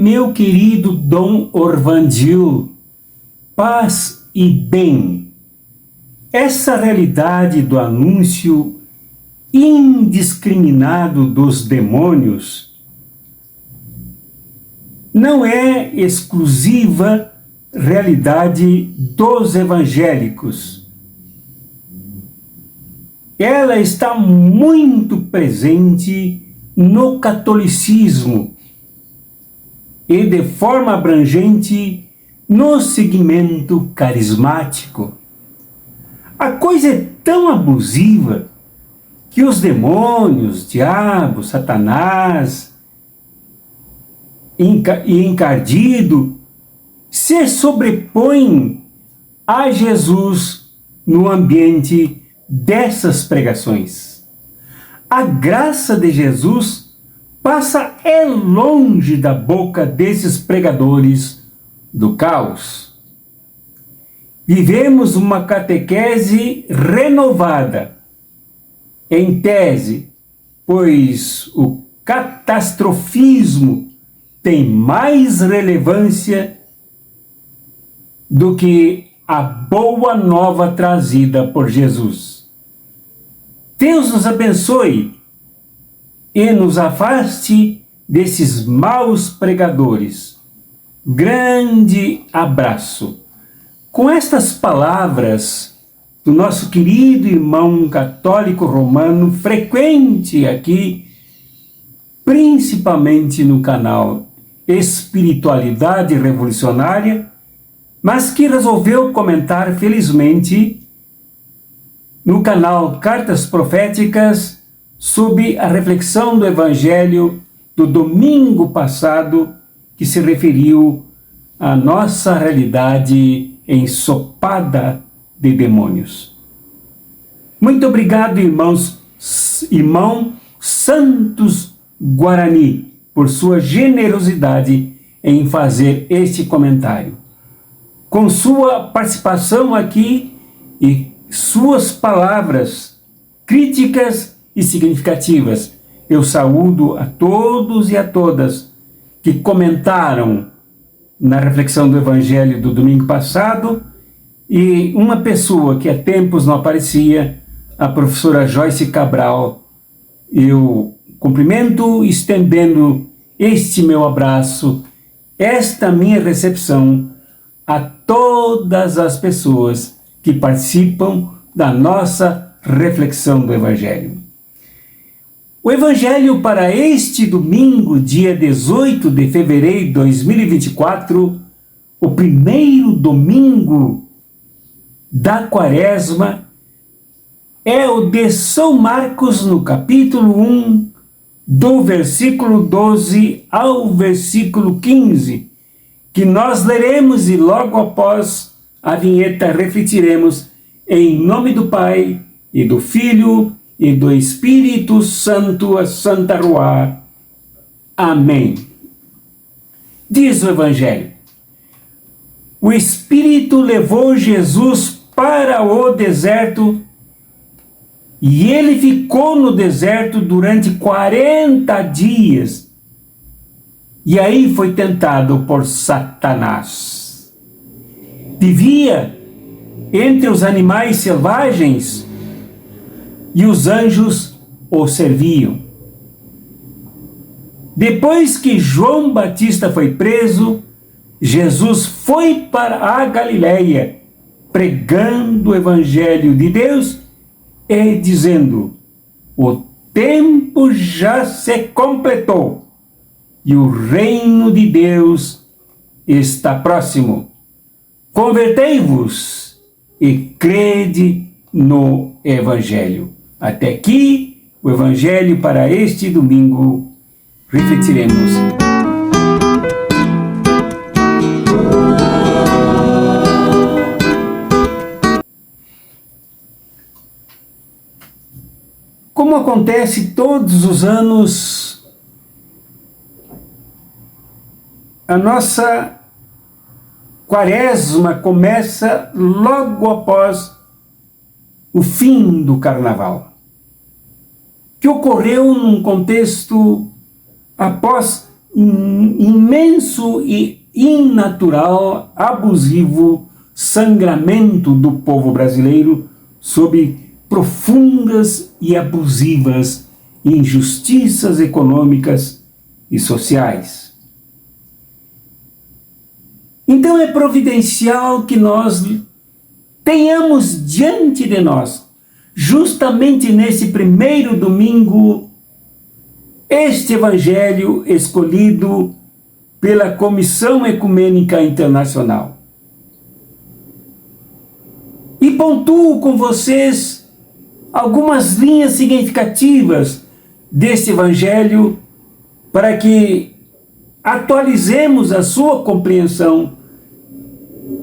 Meu querido Dom Orvandil, paz e bem. Essa realidade do anúncio indiscriminado dos demônios não é exclusiva realidade dos evangélicos. Ela está muito presente no catolicismo e de forma abrangente no segmento carismático. A coisa é tão abusiva que os demônios, diabo, Satanás e encardido se sobrepõem a Jesus no ambiente dessas pregações. A graça de Jesus passa longe da boca desses pregadores do caos. Vivemos uma catequese renovada, em tese, pois o catastrofismo tem mais relevância do que a boa nova trazida por Jesus. Deus nos abençoe e nos afaste desses maus pregadores. Grande abraço. Com estas palavras do nosso querido irmão católico romano, frequente aqui, principalmente no canal Espiritualidade Revolucionária, mas que resolveu comentar felizmente no canal Cartas Proféticas sobre a reflexão do Evangelho do domingo passado, que se referiu à nossa realidade ensopada de demônios. Muito obrigado, irmão Santos Guarani, por sua generosidade em fazer este comentário. Com sua participação aqui e suas palavras críticas e significativas, eu saúdo a todos e a todas que comentaram na reflexão do Evangelho do domingo passado, e uma pessoa que há tempos não aparecia, a professora Joyce Cabral. Eu cumprimento, estendendo este meu abraço, esta minha recepção a todas as pessoas que participam da nossa reflexão do Evangelho. O Evangelho para este domingo, dia 18 de fevereiro de 2024, o primeiro domingo da Quaresma, é o de São Marcos, no capítulo 1, do versículo 12 ao versículo 15, que nós leremos e logo após a vinheta refletiremos em nome do Pai e do Filho e do Espírito Santo, a Santa Ruá. Amém. Diz o Evangelho: o Espírito levou Jesus para o deserto e ele ficou no deserto durante 40 dias. E aí foi tentado por Satanás. Vivia entre os animais selvagens e os anjos o serviam. Depois que João Batista foi preso, Jesus foi para a Galileia, pregando o Evangelho de Deus e dizendo: o tempo já se completou e o reino de Deus está próximo. Convertei-vos e crede no Evangelho. Até aqui o Evangelho para este domingo. Refletiremos. Como acontece todos os anos, a nossa Quaresma começa logo após o fim do Carnaval, que ocorreu num contexto após imenso e inatural, abusivo sangramento do povo brasileiro sob profundas e abusivas injustiças econômicas e sociais. Então é providencial que nós tenhamos diante de nós, justamente nesse primeiro domingo, este Evangelho escolhido pela Comissão Ecumênica Internacional. E pontuo com vocês algumas linhas significativas desse Evangelho para que atualizemos a sua compreensão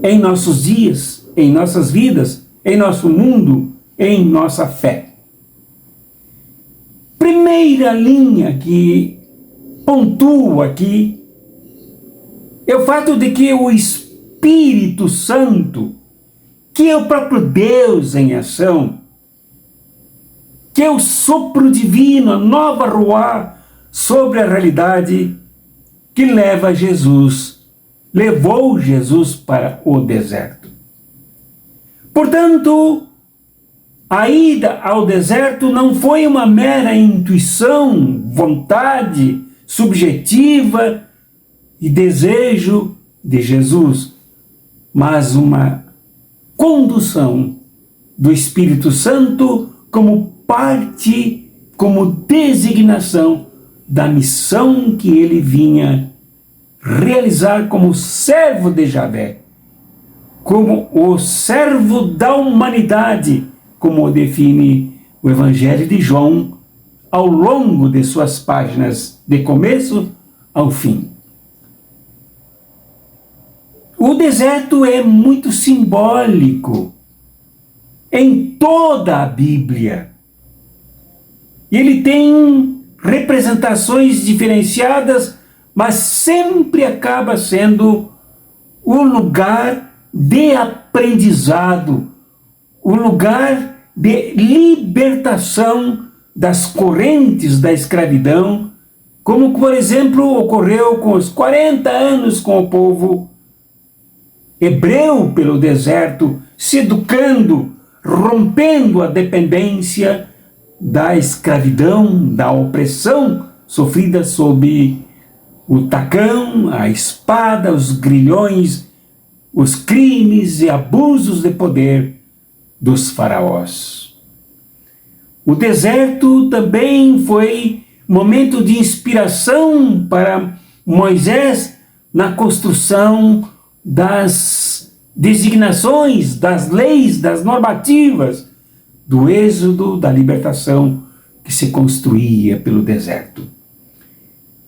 em nossos dias, em nossas vidas, em nosso mundo, em nossa fé. Primeira linha que pontuo aqui é o fato de que o Espírito Santo, que é o próprio Deus em ação, que é o sopro divino, a nova ruá sobre a realidade que levou Jesus para o deserto. Portanto, a ida ao deserto não foi uma mera intuição, vontade subjetiva e desejo de Jesus, mas uma condução do Espírito Santo como parte, como designação da missão que ele vinha realizar como servo de Javé, como o servo da humanidade, como define o Evangelho de João ao longo de suas páginas, de começo ao fim. O deserto é muito simbólico em toda a Bíblia. Ele tem representações diferenciadas, mas sempre acaba sendo o lugar de aprendizado, o lugar de libertação das correntes da escravidão, como, por exemplo, ocorreu com os 40 anos com o povo hebreu pelo deserto, se educando, rompendo a dependência da escravidão, da opressão sofrida sob o tacão, a espada, os grilhões, os crimes e abusos de poder dos faraós. O deserto também foi momento de inspiração para Moisés na construção das designações, das leis, das normativas, do êxodo, da libertação que se construía pelo deserto.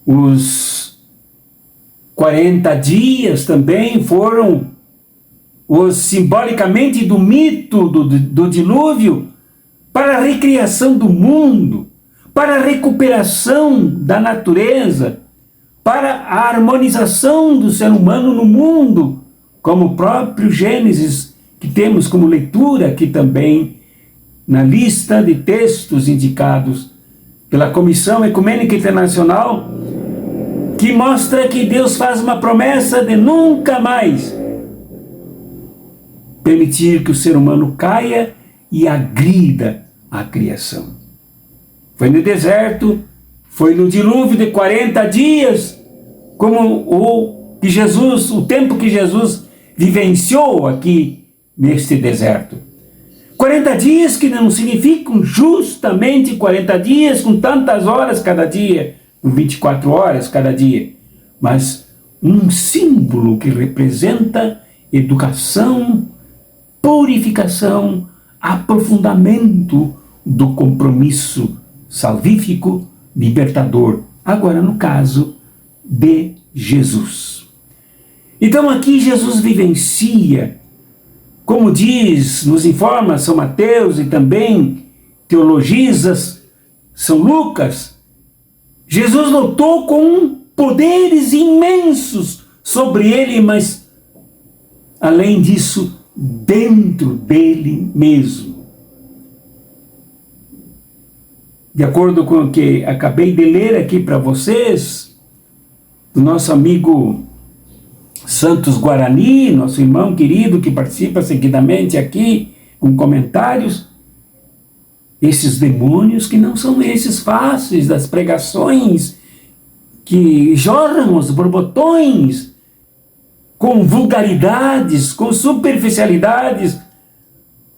Os 40 dias também foram simbolicamente do mito do dilúvio para a recriação do mundo, para a recuperação da natureza, para a harmonização do ser humano no mundo, como o próprio Gênesis, que temos como leitura aqui também na lista de textos indicados pela Comissão Ecumênica Internacional, que mostra que Deus faz uma promessa de nunca mais permitir que o ser humano caia e agrida a criação. Foi no deserto, foi no dilúvio de 40 dias, como o tempo que Jesus vivenciou aqui neste deserto. 40 dias que não significam justamente 40 dias com tantas horas cada dia, com 24 horas cada dia, mas um símbolo que representa educação, purificação, aprofundamento do compromisso salvífico, libertador, agora no caso de Jesus. Então aqui Jesus vivencia, como nos informa São Mateus e também teologiza São Lucas, Jesus lutou com poderes imensos sobre ele, mas além disso, dentro dele mesmo. De acordo com o que acabei de ler aqui para vocês, do nosso amigo Santos Guarani, nosso irmão querido que participa seguidamente aqui com comentários. Esses demônios que não são esses fáceis das pregações que jorram os borbotões com vulgaridades, com superficialidades,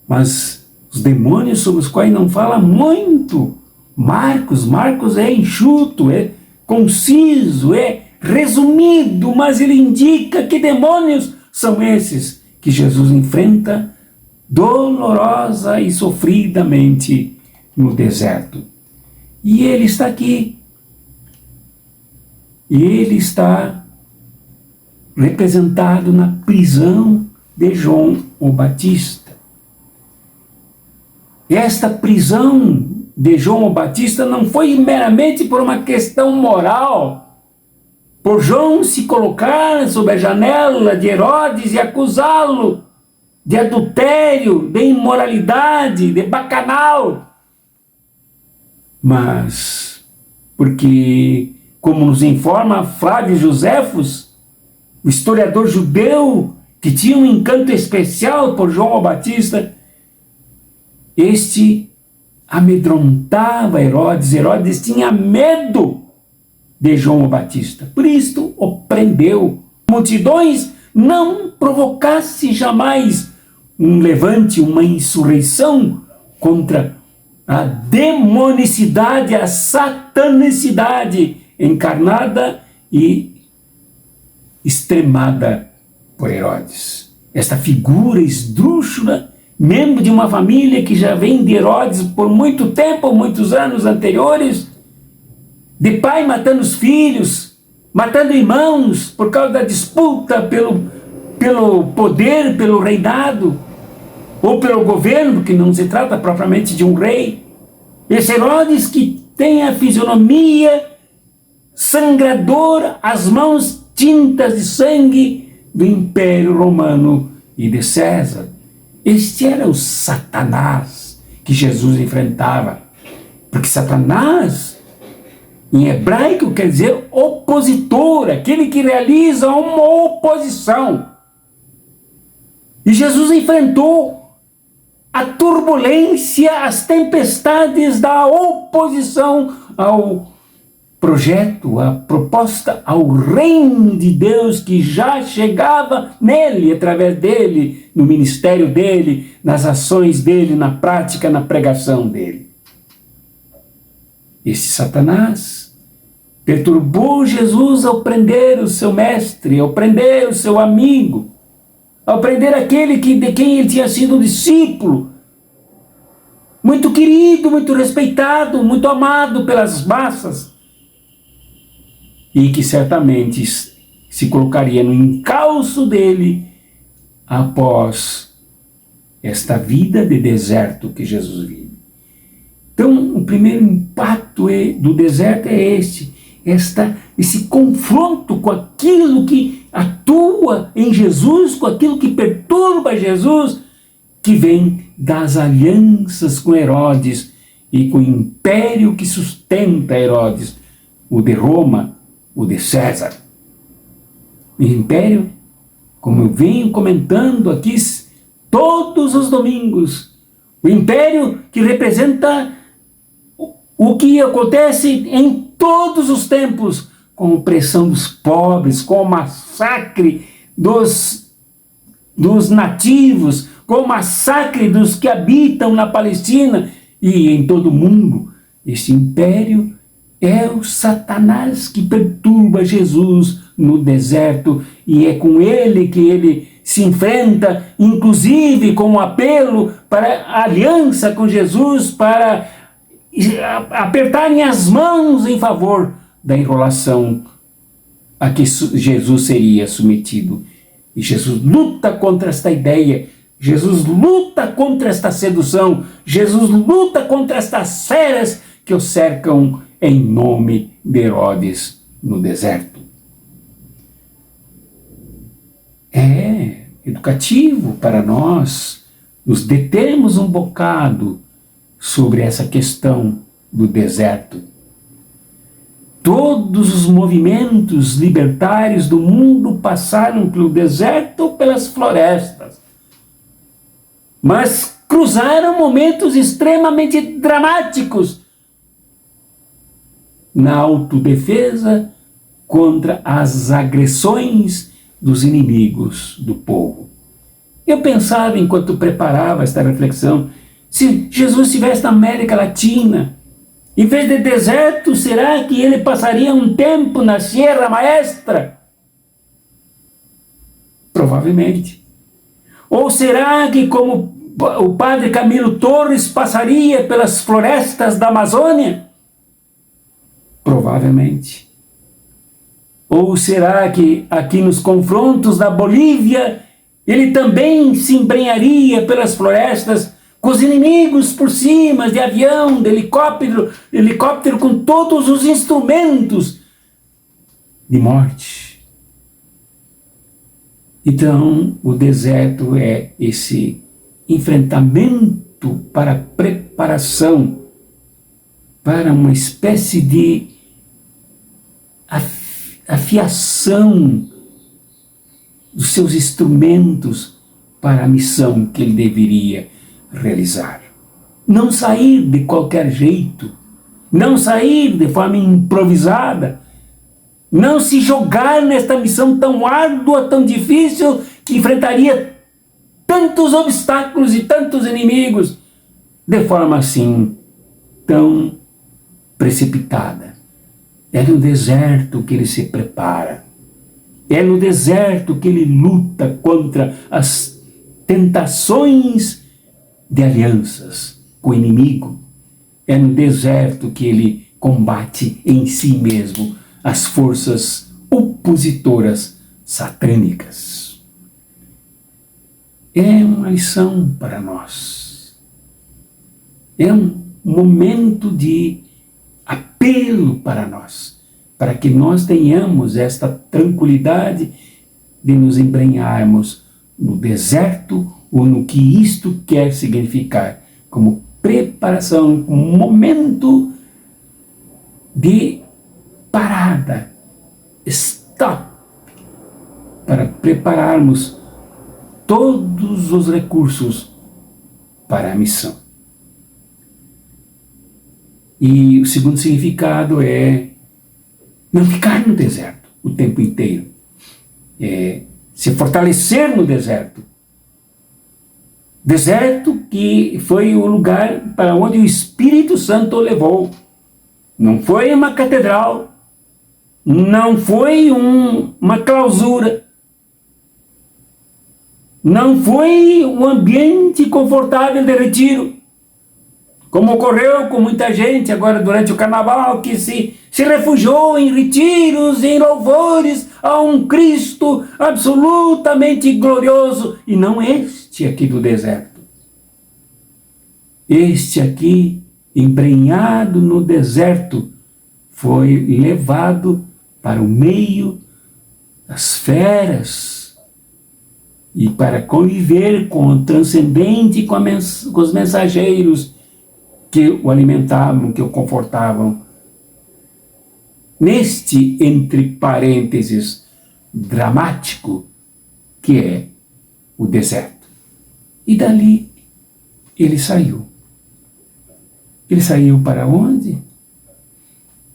mas os demônios sobre os quais não fala muito. Marcos é enxuto, é conciso, é resumido, mas ele indica que demônios são esses que Jesus enfrenta dolorosa e sofridamente no deserto. E ele está aqui. E ele está representado na prisão de João o Batista. Esta prisão de João o Batista não foi meramente por uma questão moral, por João se colocar sob a janela de Herodes e acusá-lo de adultério, de imoralidade, de bacanal, mas porque, como nos informa Flávio Joséfos, o historiador judeu que tinha um encanto especial por João o Batista, este amedrontava Herodes. Herodes tinha medo de João o Batista, por isso o prendeu. Multidões não provocasse jamais um levante, uma insurreição contra a demonicidade, a satanicidade encarnada e extremada por Herodes. Esta figura esdrúxula, membro de uma família que já vem de Herodes por muito tempo, muitos anos anteriores, de pai matando os filhos, matando irmãos por causa da disputa pelo poder, pelo reinado, ou pelo governo, que não se trata propriamente de um rei. Esse Herodes que tem a fisionomia sangradora, as mãos tintas de sangue do Império Romano e de César. Este era o Satanás que Jesus enfrentava. Porque Satanás, em hebraico, quer dizer opositor, aquele que realiza uma oposição. E Jesus enfrentou a turbulência, as tempestades da oposição ao projeto, à proposta, ao reino de Deus que já chegava nele, através dele, no ministério dele, nas ações dele, na prática, na pregação dele. Esse Satanás perturbou Jesus ao prender o seu mestre, ao prender o seu amigo, ao prender aquele de quem ele tinha sido discípulo, muito querido, muito respeitado, muito amado pelas massas, e que certamente se colocaria no encalço dele após esta vida de deserto que Jesus vive. Então, o primeiro impacto do deserto é esse confronto com aquilo que atua em Jesus, com aquilo que perturba Jesus, que vem das alianças com Herodes e com o império que sustenta Herodes, o de Roma, o de César. O império, como eu venho comentando aqui todos os domingos, o império que representa o que acontece em todos os tempos, com a opressão dos pobres, com o massacre dos nativos, com o massacre dos que habitam na Palestina e em todo o mundo. Esse império é o Satanás que perturba Jesus no deserto, e é com ele que ele se enfrenta, inclusive com um apelo para a aliança com Jesus, para apertarem as mãos em favor da enrolação a que Jesus seria submetido. E Jesus luta contra esta ideia, Jesus luta contra esta sedução, Jesus luta contra estas feras que o cercam em nome de Herodes no deserto. É educativo para nós nos determos um bocado sobre essa questão do deserto. Todos os movimentos libertários do mundo passaram pelo deserto ou pelas florestas, mas cruzaram momentos extremamente dramáticos na autodefesa contra as agressões dos inimigos do povo. Eu pensava, enquanto preparava esta reflexão, se Jesus estivesse na América Latina, em vez de deserto, será que ele passaria um tempo na Sierra Maestra? Provavelmente. Ou será que, como o padre Camilo Torres, passaria pelas florestas da Amazônia? Provavelmente. Ou será que aqui nos confrontos da Bolívia ele também se embrenharia pelas florestas com os inimigos por cima, de avião, de helicóptero com todos os instrumentos de morte? Então, o deserto é esse enfrentamento para preparação para uma espécie de afiação dos seus instrumentos para a missão que ele deveria realizar. Não sair de qualquer jeito, não sair de forma improvisada, não se jogar nesta missão tão árdua, tão difícil, que enfrentaria tantos obstáculos e tantos inimigos, de forma assim, tão precipitada. É no deserto que ele se prepara. É no deserto que ele luta contra as tentações de alianças com o inimigo. É no deserto que ele combate em si mesmo as forças opositoras satânicas. É uma lição para nós. É um momento de apelo para nós, para que nós tenhamos esta tranquilidade de nos embrenharmos no deserto ou no que isto quer significar, como preparação, um momento de parada, stop, para prepararmos todos os recursos para a missão. E o segundo significado é não ficar no deserto o tempo inteiro. É se fortalecer no deserto. Deserto que foi o lugar para onde o Espírito Santo o levou. Não foi uma catedral, não foi uma clausura, não foi um ambiente confortável de retiro, como ocorreu com muita gente agora durante o carnaval, que se refugiou em retiros, em louvores a um Cristo absolutamente glorioso, e não este aqui do deserto. Este aqui, embrenhado no deserto, foi levado para o meio das feras e para conviver com o transcendente, com os mensageiros que o alimentavam, que o confortavam, neste, entre parênteses, dramático, que é o deserto. E dali ele saiu. Ele saiu para onde?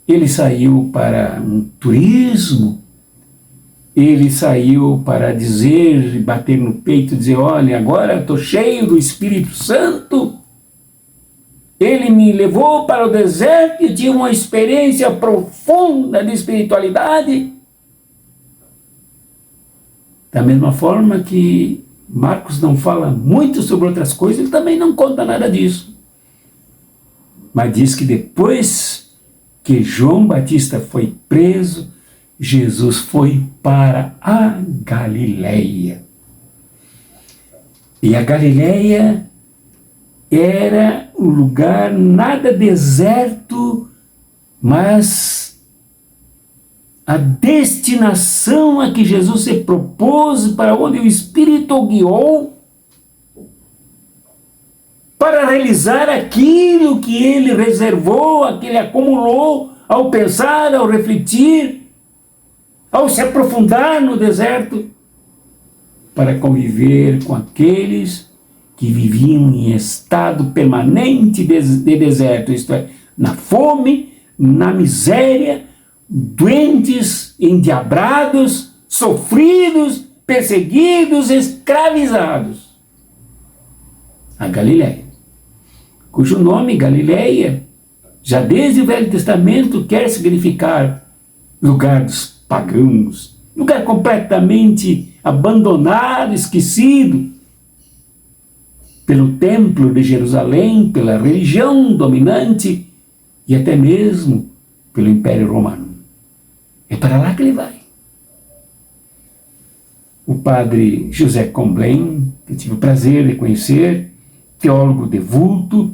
Ele saiu para um turismo, ele saiu para dizer, bater no peito, dizer, olha, agora estou cheio do Espírito Santo. Ele me levou para o deserto e tive uma experiência profunda de espiritualidade. Da mesma forma que Marcos não fala muito sobre outras coisas, ele também não conta nada disso. Mas diz que depois que João Batista foi preso, Jesus foi para a Galileia. E a Galileia era um lugar nada deserto, mas a destinação a que Jesus se propôs, para onde o Espírito o guiou, para realizar aquilo que ele reservou, que ele acumulou ao pensar, ao refletir, ao se aprofundar no deserto, para conviver com aqueles que viviam em estado permanente de deserto, isto é, na fome, na miséria, doentes, endiabrados, sofridos, perseguidos, escravizados. A Galileia, cujo nome Galileia, já desde o Velho Testamento, quer significar lugar dos pagãos, lugar completamente abandonado, esquecido pelo templo de Jerusalém, pela religião dominante e até mesmo pelo Império Romano. É para lá que ele vai. O padre José Comblain, que eu tive o prazer de conhecer, teólogo de vulto,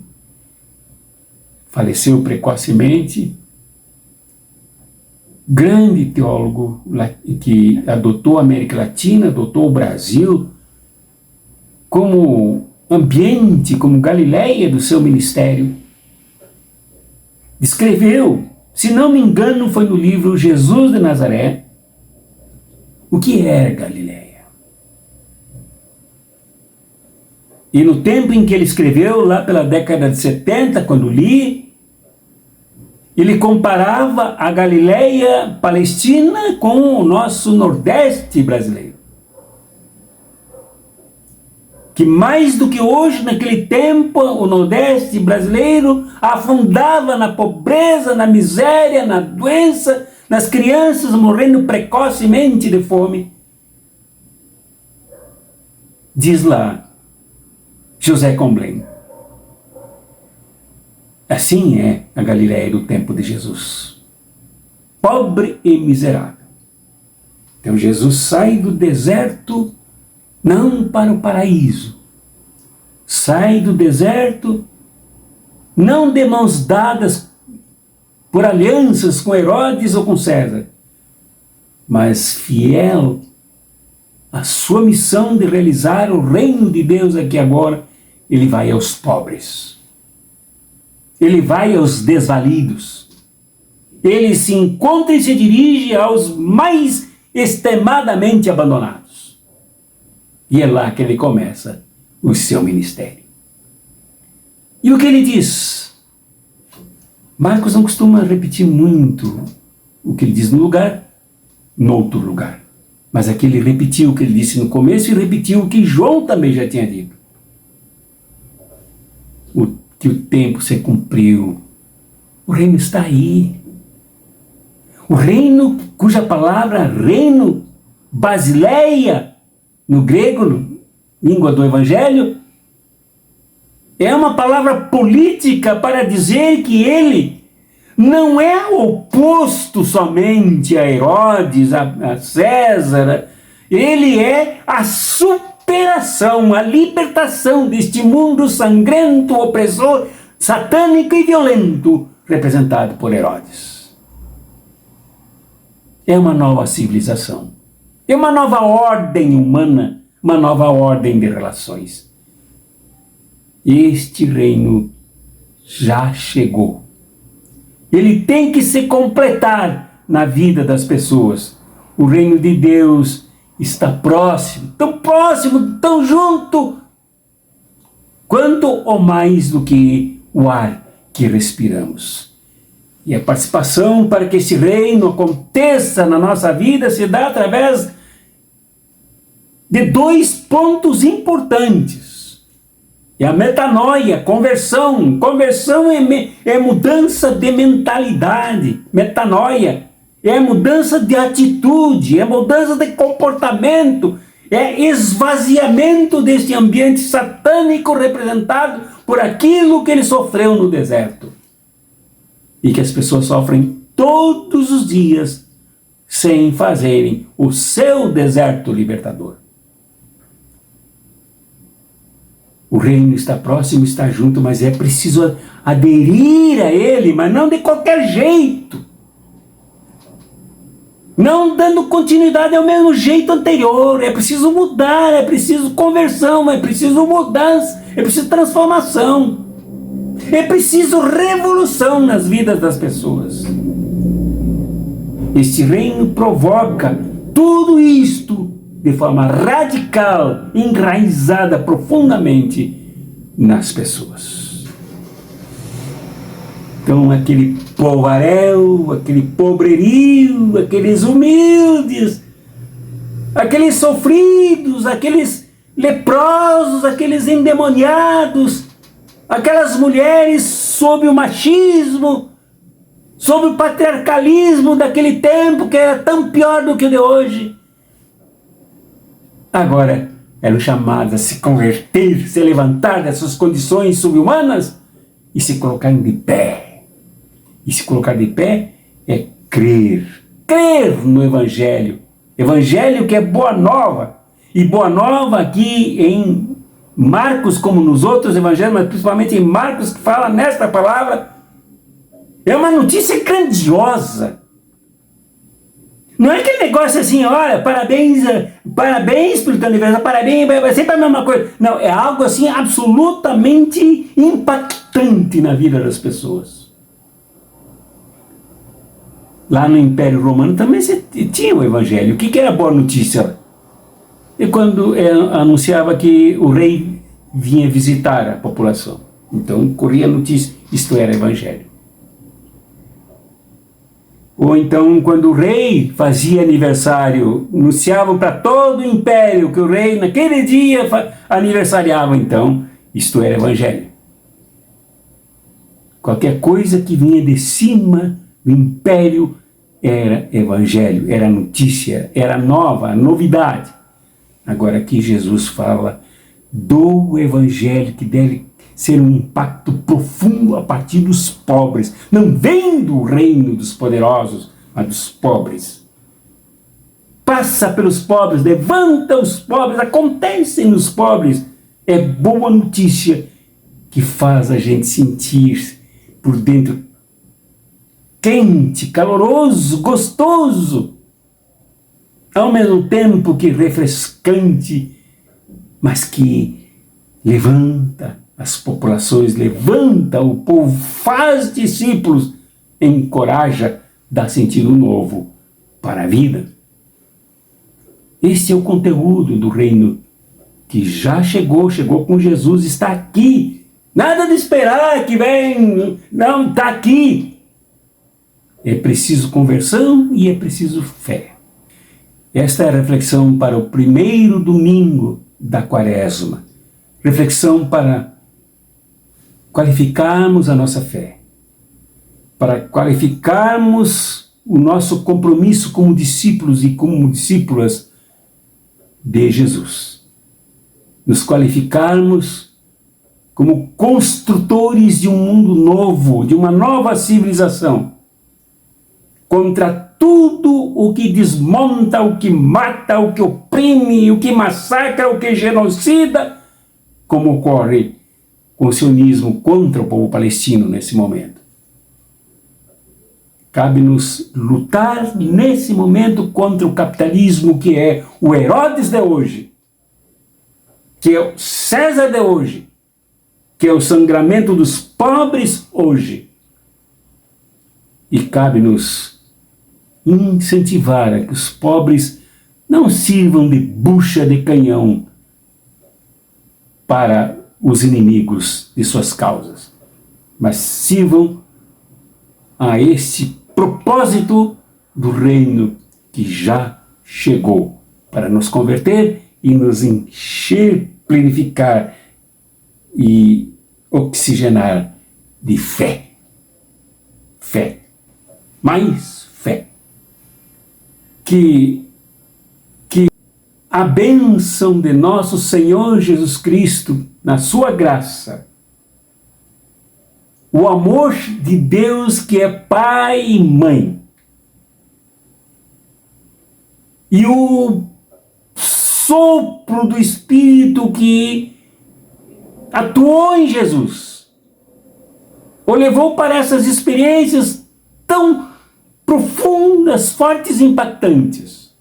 faleceu precocemente, grande teólogo que adotou a América Latina, adotou o Brasil como ambiente, como Galileia do seu ministério. Descreveu, se não me engano, foi no livro Jesus de Nazaré, o que era Galileia. E no tempo em que ele escreveu, lá pela década de 70, quando li, ele comparava a Galileia palestina com o nosso Nordeste brasileiro. Que mais do que hoje, naquele tempo, o Nordeste brasileiro afundava na pobreza, na miséria, na doença, nas crianças morrendo precocemente de fome. Diz lá José Comblain. Assim é a Galileia do tempo de Jesus. Pobre e miserável. Então Jesus sai do deserto não para o paraíso. Sai do deserto não de mãos dadas por alianças com Herodes ou com César, mas fiel à sua missão de realizar o reino de Deus aqui agora. Ele vai aos pobres. Ele vai aos desvalidos. Ele se encontra e se dirige aos mais extremadamente abandonados. E é lá que ele começa o seu ministério. E o que ele diz? Marcos não costuma repetir muito o que ele diz num lugar, no outro lugar. Mas aqui ele repetiu o que ele disse no começo e repetiu o que João também já tinha dito. Que o tempo se cumpriu. O reino está aí. O reino, cuja palavra reino, basileia, no grego, língua do Evangelho, é uma palavra política para dizer que ele não é oposto somente a Herodes, a César. Ele é a superação, a libertação deste mundo sangrento, opressor, satânico e violento, representado por Herodes. É uma nova civilização. É uma nova ordem humana, uma nova ordem de relações. Este reino já chegou. Ele tem que se completar na vida das pessoas. O reino de Deus está próximo, tão junto, quanto ou mais do que o ar que respiramos. E a participação para que esse reino aconteça na nossa vida se dá através de dois pontos importantes. É a metanoia, conversão. Conversão é mudança de mentalidade. Metanoia é mudança de atitude, é mudança de comportamento, é esvaziamento deste ambiente satânico representado por aquilo que ele sofreu no deserto. E que as pessoas sofrem todos os dias sem fazerem o seu deserto libertador. O reino está próximo, está junto, mas é preciso aderir a ele, mas não de qualquer jeito. Não dando continuidade ao mesmo jeito anterior. É preciso mudar, é preciso conversão, é preciso mudança, é preciso transformação. É preciso revolução nas vidas das pessoas. Este reino provoca tudo isto de forma radical, enraizada profundamente nas pessoas. Então, aquele povaréu, aquele pobrerio, aqueles humildes, aqueles sofridos, aqueles leprosos, aqueles endemoniados, aquelas mulheres sob o machismo, sob o patriarcalismo daquele tempo que era tão pior do que o de hoje, agora eram chamadas a se converter, se levantar dessas condições subhumanas e se colocarem de pé. E se colocar de pé é crer no Evangelho. Evangelho que é boa nova. E boa nova aqui em Marcos, como nos outros evangelhos, mas principalmente em Marcos, que fala nesta palavra, é uma notícia grandiosa. Não é aquele negócio assim, olha, parabéns pelo teu aniversário, parabéns, é sempre a mesma coisa. Não, é algo assim absolutamente impactante na vida das pessoas. Lá no Império Romano também você tinha o Evangelho. O que era boa notícia? E quando anunciava que o rei vinha visitar a população. Então corria a notícia, isto era Evangelho. Ou então quando o rei fazia aniversário, anunciavam para todo o império que o rei naquele dia aniversariava, então isto era Evangelho. Qualquer coisa que vinha de cima do império era Evangelho, era notícia, era nova, novidade. Agora aqui Jesus fala do Evangelho que deve ser um impacto profundo a partir dos pobres. Não vem do reino dos poderosos, mas dos pobres. Passa pelos pobres, levanta os pobres, acontece nos pobres. É boa notícia que faz a gente sentir por dentro quente, caloroso, gostoso, ao mesmo tempo que refrescante, mas que levanta as populações, levanta o povo, faz discípulos, encoraja, dá sentido novo para a vida. Esse é o conteúdo do reino que já chegou com Jesus, está aqui. Nada de esperar que vem, não, está aqui. É preciso conversão e é preciso fé. Esta é a reflexão para o primeiro domingo da Quaresma. Reflexão para qualificarmos a nossa fé, para qualificarmos o nosso compromisso como discípulos e como discípulas de Jesus. Nos qualificarmos como construtores de um mundo novo, de uma nova civilização, contra tudo o que desmonta, o que mata, o que oprime, o que massacra, o que genocida, como ocorre com o sionismo contra o povo palestino nesse momento. Cabe-nos lutar nesse momento contra o capitalismo, que é o Herodes de hoje, que é o César de hoje, que é o sangramento dos pobres hoje. E cabe-nos incentivar a que os pobres não sirvam de bucha de canhão para os inimigos de suas causas, mas sirvam a esse propósito do reino que já chegou, para nos converter e nos encher, plenificar e oxigenar de fé. Fé. Mais fé. Que a bênção de nosso Senhor Jesus Cristo, na sua graça, o amor de Deus que é Pai e Mãe, e o sopro do Espírito que atuou em Jesus, o levou para essas experiências tão profundas, fortes e impactantes,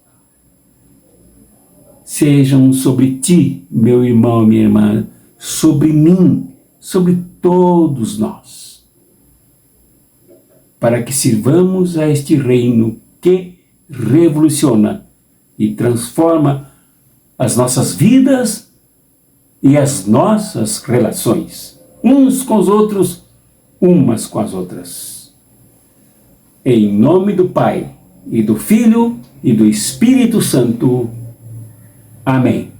sejam sobre ti, meu irmão, minha irmã, sobre mim, sobre todos nós, para que sirvamos a este reino que revoluciona e transforma as nossas vidas e as nossas relações, uns com os outros, umas com as outras. Em nome do Pai, e do Filho, e do Espírito Santo. Amém.